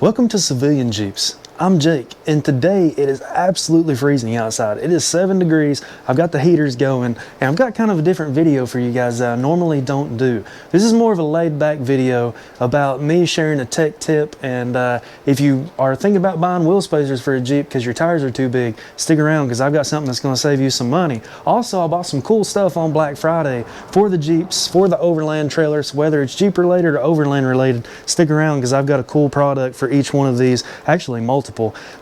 Welcome to Civilian Jeeps. I'm Jake, and today it is absolutely freezing outside. It is 7 degrees, I've got the heaters going, and I've got kind of a different video for you guys that I normally don't do. This is more of a laid-back video about me sharing a tech tip, and if you are thinking about buying wheel spacers for a Jeep because your tires are too big, stick around because I've got something that's going to save you some money. Also, I bought some cool stuff on Black Friday for the Jeeps, for the Overland trailers, whether it's Jeep related or Overland related, stick around because I've got a cool product for each one of these, actually multiple.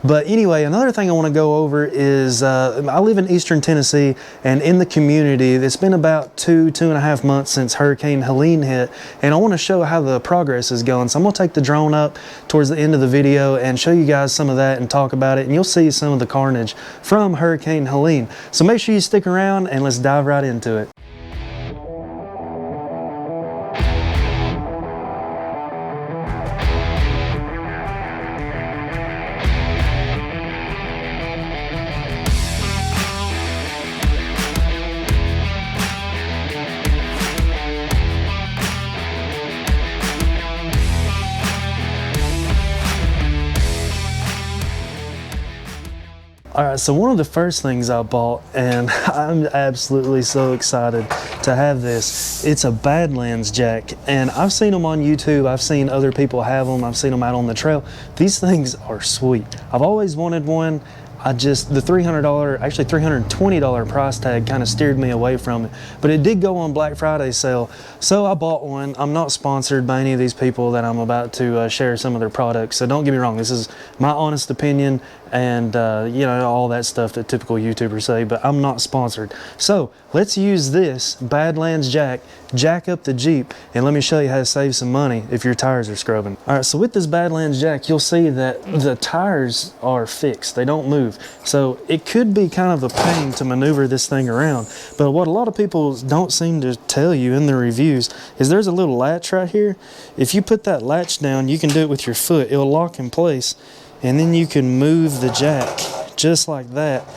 But anyway, another thing I want to go over is I live in Eastern Tennessee, and in the community it's been about two and a half months since Hurricane Helene hit, and I want to show how the progress is going. So I'm going to take the drone up towards the end of the video and show you guys some of that and talk about it, and you'll see some of the carnage from Hurricane Helene. So make sure you stick around and let's dive right into it. Alright, so one of the first things I bought, and I'm absolutely so excited to have this, it's a Badlands jack, and I've seen them on YouTube, I've seen other people have them, I've seen them out on the trail. These things are sweet. I've always wanted one. The $300, actually $320 price tag kind of steered me away from it, but it did go on Black Friday sale, so I bought one. I'm not sponsored by any of these people that I'm about to share some of their products, so don't get me wrong, this is my honest opinion and you know, all that stuff that typical YouTubers say, but I'm not sponsored. So let's use this Badlands jack up the Jeep, and let me show you how to save some money if your tires are scrubbing. All right, so with this Badlands jack, you'll see that the tires are fixed, they don't move. So it could be kind of a pain to maneuver this thing around, but what a lot of people don't seem to tell you in their reviews is there's a little latch right here. If you put that latch down, you can do it with your foot. It'll lock in place, and then you can move the jack just like that,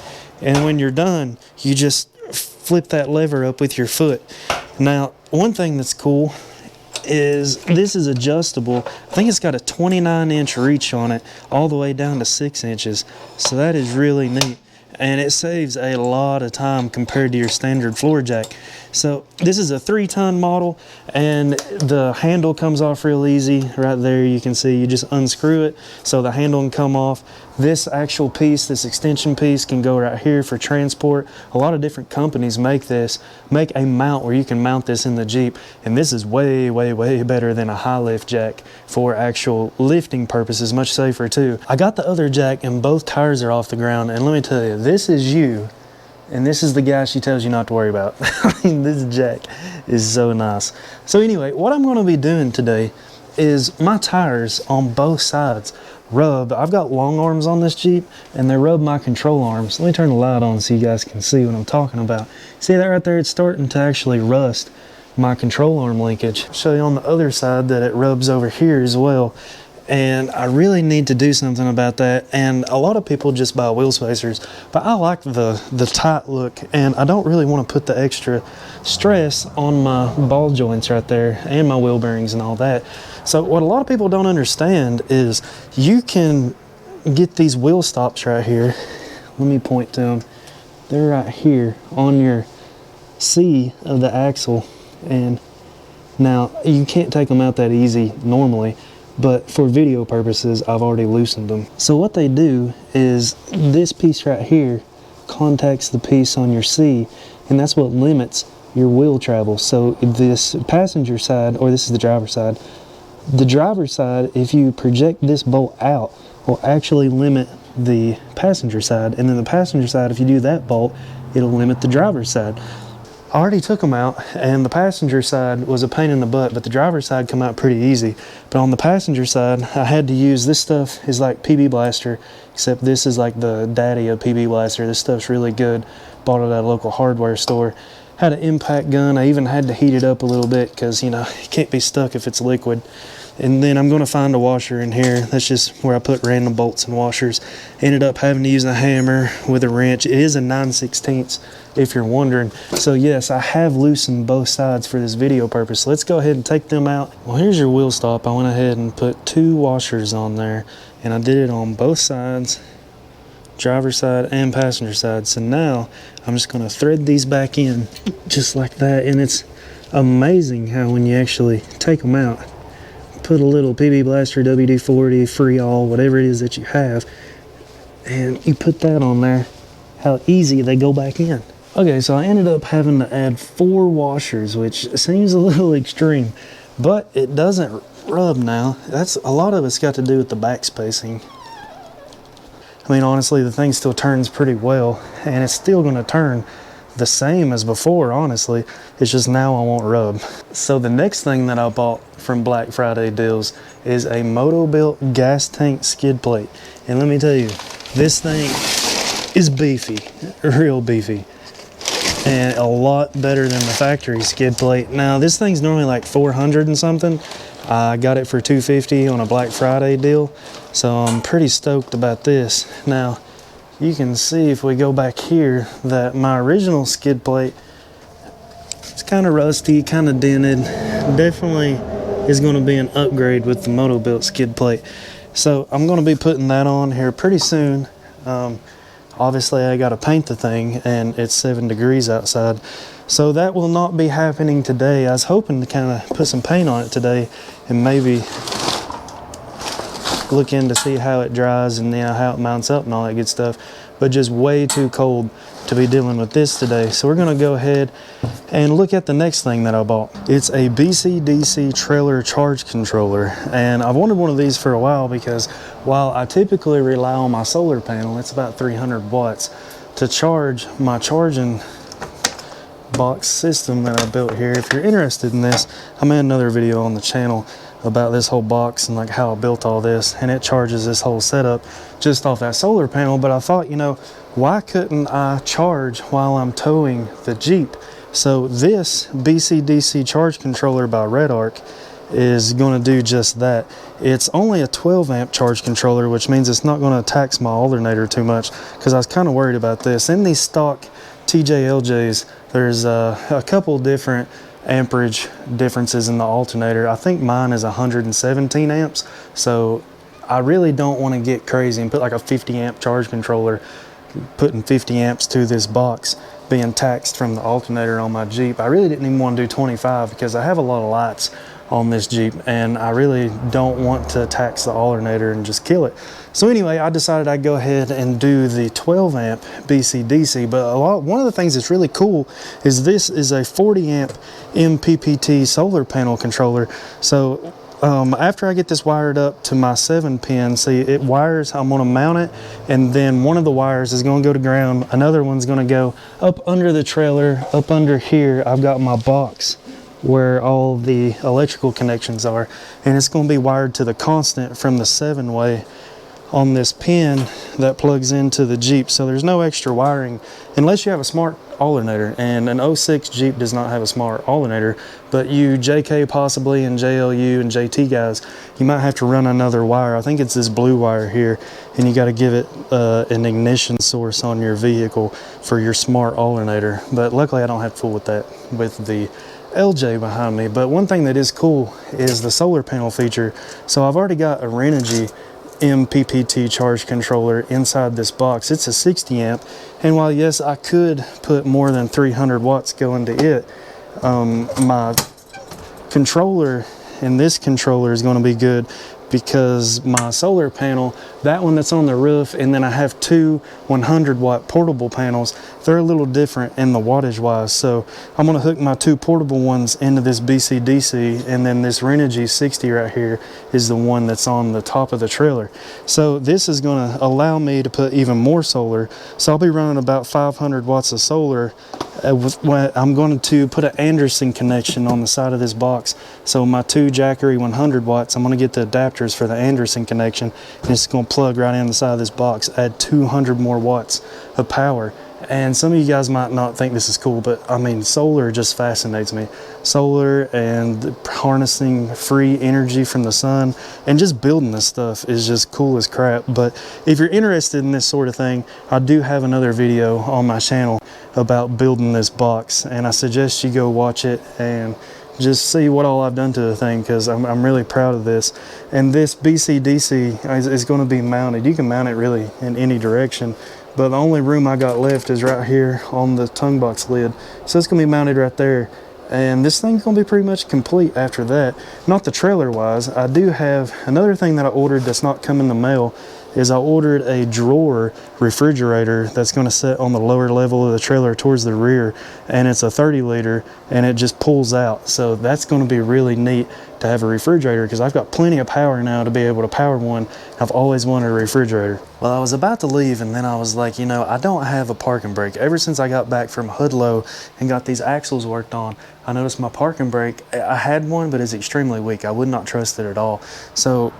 and when you're done, you just flip that lever up with your foot. Now, one thing that's cool is this is adjustable. I think it's got a 29-inch reach on it all the way down to 6 inches, so that is really neat, and it saves a lot of time compared to your standard floor jack. So this is a 3-ton model, and the handle comes off real easy. Right there you can see you just unscrew it so the handle can come off. This actual piece, this extension piece, can go right here for transport. A lot of different companies make a mount where you can mount this in the Jeep, and this is way better than a high lift jack for actual lifting purposes, much safer too. I got the other jack and both tires are off the ground, and let me tell you, this is you, and this is the guy she tells you not to worry about. I mean, this jack is so nice. So anyway, what I'm going to be doing today is my tires on both sides rub. I've got long arms on this Jeep, and they rub my control arms. Let me turn the light on so you guys can see what I'm talking about. See that right there? It's starting to actually rust my control arm linkage. I'll show you on the other side that it rubs over here as well, and I really need to do something about that. And a lot of people just buy wheel spacers, but I like the tight look, and I don't really want to put the extra stress on my ball joints right there and my wheel bearings and all that. So what a lot of people don't understand is you can get these wheel stops right here. Let me point to them. They're right here on your C of the axle, and now you can't take them out that easy normally, but for video purposes I've already loosened them. So what they do is this piece right here contacts the piece on your C, and that's what limits your wheel travel. So this passenger side, or this is the driver's side, the driver's side, if you project this bolt out, will actually limit the passenger side, and then the passenger side, if you do that bolt, it'll limit the driver's side. I already took them out, and the passenger side was a pain in the butt, but the driver's side come out pretty easy. But on the passenger side, I had to use, this stuff is like PB Blaster, except this is like the daddy of PB Blaster. This stuff's really good. Bought it at a local hardware store. Had an impact gun. I even had to heat it up a little bit because, you know, it can't be stuck if it's liquid. And then I'm going to find a washer in here. That's just where I put random bolts and washers. Ended up having to use a hammer with a wrench. It is a 9/16 if you're wondering. So yes, I have loosened both sides for this video purpose. Let's go ahead and take them out. Well, here's your wheel stop. I went ahead and put 2 washers on there, and I did it on both sides, driver's side and passenger side. So now I'm just going to thread these back in just like that. And it's amazing how when you actually take them out, put a little PB Blaster, WD-40, Free All, whatever it is that you have, and you put that on there, how easy they go back in. Okay, so I ended up having to add 4 washers, which seems a little extreme, but it doesn't rub now. That's a lot of it's got to do with the back spacing. I mean, honestly, the thing still turns pretty well, and it's still going to turn the same as before, honestly. It's just now I won't rub. So the next thing that I bought from Black Friday deals is a Moto-Built gas tank skid plate. And let me tell you, this thing is beefy, real beefy, and a lot better than the factory skid plate. Now this thing's normally like 400 and something. I got it for $250 on a Black Friday deal, so I'm pretty stoked about this. Now you can see if we go back here that my original skid plate, it's kind of rusty, kind of dented. Definitely is going to be an upgrade with the Moto-Built skid plate. So I'm going to be putting that on here pretty soon. Obviously I got to paint the thing, and it's 7 degrees outside. So that will not be happening today. I was hoping to kind of put some paint on it today and maybe look in to see how it dries and how it mounts up and all that good stuff, but just way too cold to be dealing with this today. So we're going to go ahead and look at the next thing that I bought. It's a BC-DC trailer charge controller, and I've wanted one of these for a while because while I typically rely on my solar panel, it's about 300 watts, to charge my charging box system that I built here. If you're interested in this, I made another video on the channel about this whole box and like how I built all this, and it charges this whole setup just off that solar panel. But I thought, you know, why couldn't I charge while I'm towing the Jeep? So this BC-DC charge controller by Red Arc is going to do just that. It's only a 12 amp charge controller, which means it's not going to tax my alternator too much, because I was kind of worried about this. In these stock TJ-LJs, there's a couple different amperage differences in the alternator. I think mine is 117 amps, so I really don't want to get crazy and put like a 50 amp charge controller, putting 50 amps to this box being taxed from the alternator on my Jeep. I really didn't even want to do 25 because I have a lot of lights on this Jeep, and I really don't want to tax the alternator and just kill it. So anyway, I decided I'd go ahead and do the 12 amp BC-DC, but one of the things that's really cool is this is a 40 amp MPPT solar panel controller. So after I get this wired up to my 7-pin, see it wires, I'm going to mount it, and then one of the wires is going to go to ground, another one's going to go up under the trailer. Up under here I've got my box where all the electrical connections are, and it's going to be wired to the constant from the 7-way on this pin that plugs into the Jeep. So there's no extra wiring unless you have a smart alternator, and an 06 Jeep does not have a smart alternator, but you JK possibly and JLU and JT guys, you might have to run another wire. I think it's this blue wire here, and you got to give it an ignition source on your vehicle for your smart alternator. But luckily I don't have to fool with that with the LJ behind me. But one thing that is cool is the solar panel feature. So I've already got a Renogy MPPT charge controller inside this box. It's a 60 amp, and while yes, I could put more than 300 watts go into it, my controller and this controller is going to be good because my solar panel, that one that's on the roof, and then I have 2 100 watt portable panels, they're a little different in the wattage wise. So I'm going to hook my 2 portable ones into this BC-DC, and then this Renogy 60 right here is the one that's on the top of the trailer. So this is going to allow me to put even more solar. So I'll be running about 500 watts of solar. I'm going to put an Anderson connection on the side of this box. So my 2 Jackery 100 watts, I'm going to get the adapters for the Anderson connection, and it's going to plug right in the side of this box, add 200 more watts of power, And some of you guys might not think this is cool, but I mean, solar just fascinates me. Solar and harnessing free energy from the sun and just building this stuff is just cool as crap. But if you're interested in this sort of thing, I do have another video on my channel about building this box, and I suggest you go watch it and just see what all I've done to the thing, because I'm really proud of this. And this BCDC is going to be mounted. You can mount it really in any direction, but the only room I got left is right here on the tongue box lid. So it's going to be mounted right there. And this thing's going to be pretty much complete after that. Not the trailer wise. I do have another thing that I ordered that's not come in the mail. Is I ordered a drawer refrigerator that's going to sit on the lower level of the trailer towards the rear, and it's a 30 liter and it just pulls out. So that's going to be really neat to have a refrigerator, because I've got plenty of power now to be able to power one. I've always wanted a refrigerator. Well, I was about to leave, and then I was like, you know, I don't have a parking brake. Ever since I got back from Hoodlow and got these axles worked on, I noticed my parking brake, I had one, but it's extremely weak. I would not trust it at all. So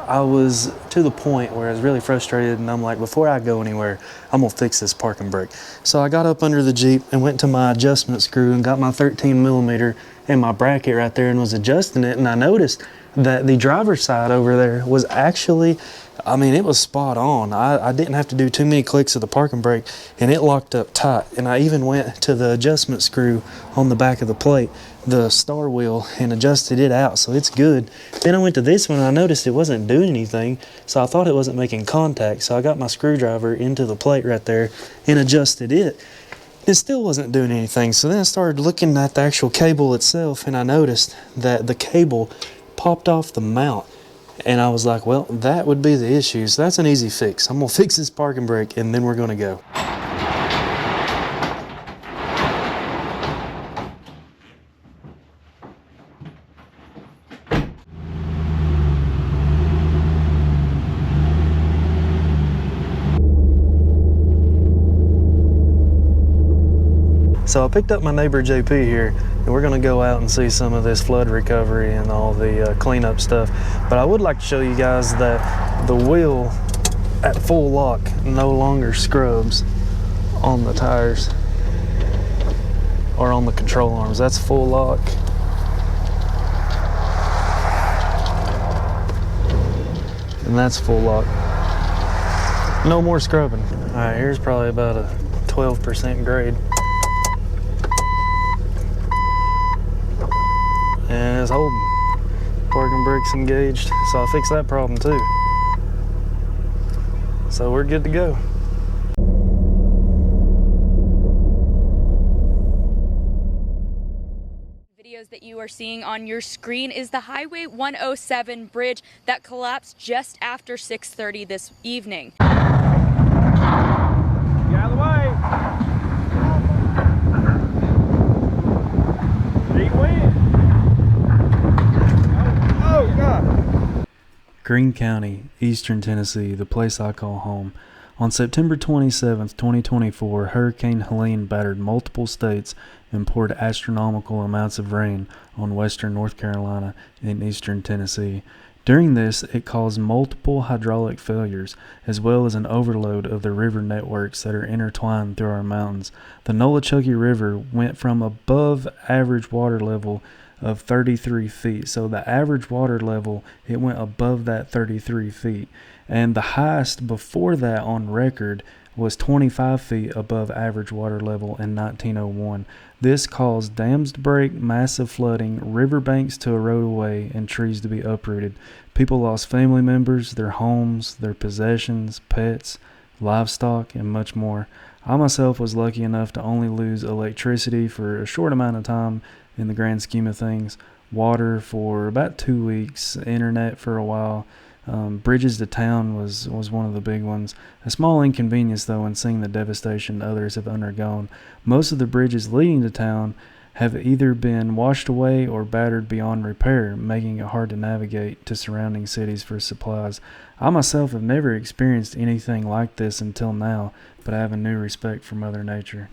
I was to the point where I was really frustrated, and I'm like, before I go anywhere, I'm gonna fix this parking brake. So I got up under the Jeep and went to my adjustment screw and got my 13 millimeter and my bracket right there and was adjusting it, and I noticed that the driver's side over there was actually, I mean, it was spot on. I didn't have to do too many clicks of the parking brake, and it locked up tight. And I even went to the adjustment screw on the back of the plate, the star wheel, and adjusted it out, so it's good. Then I went to this one and I noticed it wasn't doing anything, so I thought it wasn't making contact. So I got my screwdriver into the plate right there and adjusted it. It still wasn't doing anything. So then I started looking at the actual cable itself, and I noticed that the cable popped off the mount. And I was like, well, that would be the issue. So that's an easy fix. I'm gonna fix this parking brake and then we're gonna go. So I picked up my neighbor JP here, and we're gonna go out and see some of this flood recovery and all the cleanup stuff. But I would like to show you guys that the wheel at full lock no longer scrubs on the tires or on the control arms. That's full lock. And that's full lock. No more scrubbing. All right, here's probably about a 12% grade. And it's holding. Parking brake's engaged, so I fixed that problem too. So we're good to go. Videos that you are seeing on your screen is the Highway 107 bridge that collapsed just after 6:30 this evening. Get out of the way. Big wind. Oh, God. Greene County, Eastern Tennessee, the place I call home. On September 27th, 2024, Hurricane Helene battered multiple states and poured astronomical amounts of rain on western North Carolina and eastern Tennessee. During this, it caused multiple hydraulic failures, as well as an overload of the river networks that are intertwined through our mountains. The Nolichucky River went from above average water level of 33 feet. So the average water level, it went above that 33 feet. And the highest before that on record was 25 feet above average water level in 1901. This caused dams to break, massive flooding, riverbanks to erode away, and trees to be uprooted. People lost family members, their homes, their possessions, pets, livestock, and much more. I myself was lucky enough to only lose electricity for a short amount of time in the grand scheme of things, water for about 2 weeks, internet for a while. Bridges to town was one of the big ones. A small inconvenience, though, in seeing the devastation others have undergone. Most of the bridges leading to town have either been washed away or battered beyond repair, making it hard to navigate to surrounding cities for supplies. I myself have never experienced anything like this until now, but I have a new respect for Mother Nature.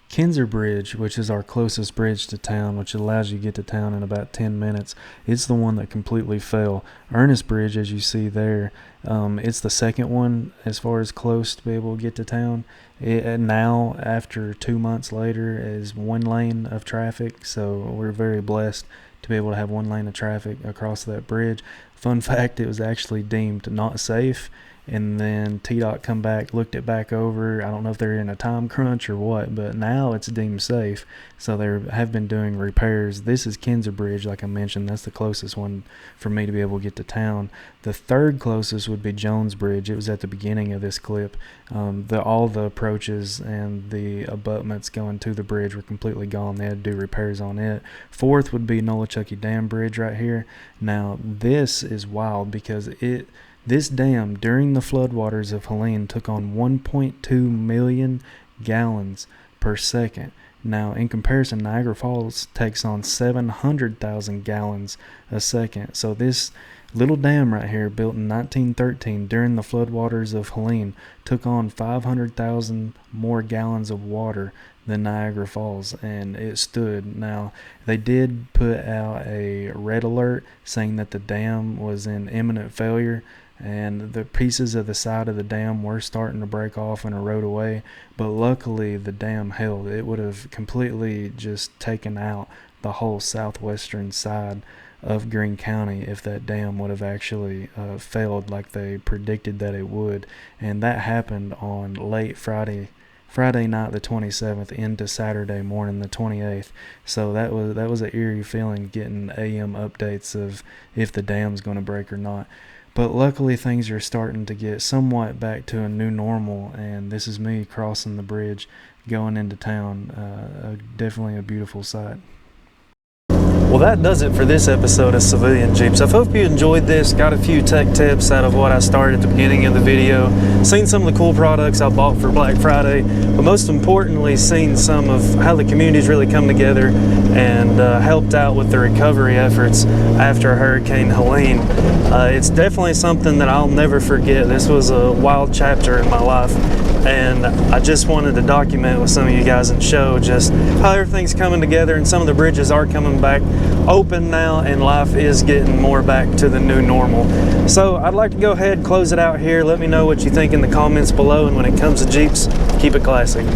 Kinzer Bridge, which is our closest bridge to town, which allows you to get to town in about 10 minutes, it's the one that completely fell. Ernest Bridge, as you see there, it's the second one as far as close to be able to get to town. It now, after 2 months later, is one lane of traffic, so we're very blessed to be able to have one lane of traffic across that bridge. Fun fact, it was actually deemed not safe, and then TDOT come back, looked it back over. I don't know if they're in a time crunch or what, but now it's deemed safe, so they have been doing repairs. This is Kinzer Bridge, like I mentioned. That's the closest one for me to be able to get to town. The third closest would be Jones Bridge. It was at the beginning of this clip. All the approaches and the abutments going to the bridge were completely gone. They had to do repairs on it. Fourth would be Nolichucky Dam Bridge right here. Now this is wild because this dam, during the floodwaters of Helene, took on 1.2 million gallons per second. Now, in comparison, Niagara Falls takes on 700,000 gallons a second. So this little dam right here, built in 1913 during the floodwaters of Helene, took on 500,000 more gallons of water than Niagara Falls, and it stood. Now, they did put out a red alert saying that the dam was in imminent failure, and the pieces of the side of the dam were starting to break off and erode away, but luckily the dam held. It would have completely just taken out the whole southwestern side of Greene County if that dam would have actually failed like they predicted that it would. And that happened on late Friday night the 27th into Saturday morning the 28th. So that was an eerie feeling, getting AM updates of if the dam's going to break or not. But luckily things are starting to get somewhat back to a new normal, and this is me crossing the bridge going into town. Definitely a beautiful sight. Well, that does it for this episode of Civilian Jeeps. I hope you enjoyed this, got a few tech tips out of what I started at the beginning of the video, seen some of the cool products I bought for Black Friday, but most importantly, seen some of how the community's really come together and helped out with the recovery efforts after Hurricane Helene. It's definitely something that I'll never forget. This was a wild chapter in my life, and I just wanted to document with some of you guys and show just how everything's coming together, and some of the bridges are coming back open now, and life is getting more back to the new normal. So I'd like to go ahead and close it out here. Let me know what you think in the comments below, and when it comes to Jeeps, keep it classic.